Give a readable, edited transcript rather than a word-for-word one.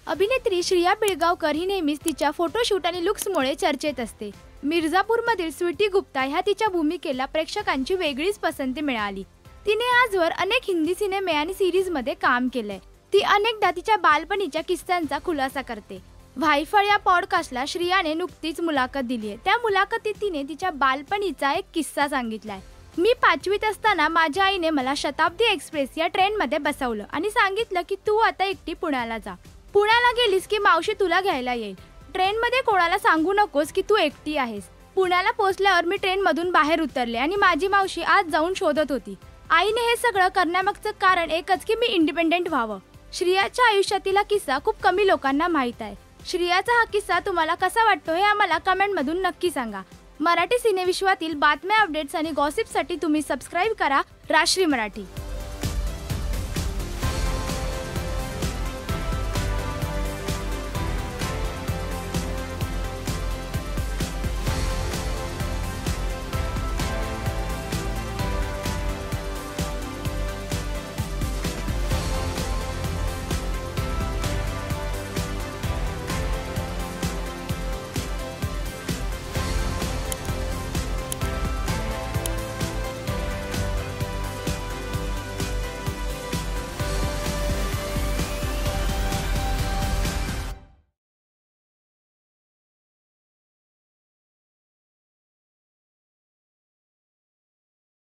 अभिनेत्री श्रिया पिळगावकर ही नेहमीच तिच्या फोटोशूट आणि लुक्समुळे चर्चेत असते। मिर्झापूरमधील स्वीटी गुप्ता ह्या तिच्या भूमिकेला प्रेक्षकांची वेगळीच पसंती मिळाली। तिने आजवर अनेक हिंदी सिनेमे आणि सीरीजमध्ये काम केलंय। ती अनेकदा तिच्या बालपणीच्या किस्स्यांचा खुलासा करते। वायफळ या पॉडकास्टला श्रियाने नुकतीच मुलाखत दिली आहे। त्या मुलाखतीत तिने तिच्या बालपणीचा एक किस्सा सांगितलाय। मी 5वीत असताना माझ्या आईने मला शताब्दी एक्सप्रेस या ट्रेनमध्ये बसवलं आणि सांगितलं की तू आता एकटी पुण्याला जा। पुण्याला गेलीस की मावशी तुला घ्यायला येईल। ट्रेनमध्ये कोणाला सांगू नकोस की तू एकटी आहेस। पुण्याला पोहोचल्यावर मी ट्रेनमधून बाहेर उतरले आणि माझी मावशी आज जाऊन शोधत होती। आईने हे सगळं करण्यामागचं कारण एकच की मी इंडिपेंडेंट व्हावं। श्रियाच्या आयुष्यातील हा किस्सा खूप कमी लोकांना माहीत आहे। श्रियाचा हा किस्सा तुम्हाला कसा वाटतो हे आम्हाला कमेंटमधून नक्की सांगा। मराठी सिनेविश्वातील बातम्या, अपडेट्स आणि गॉसिपसाठी तुम्ही सबस्क्राईब करा राजश्री मराठी।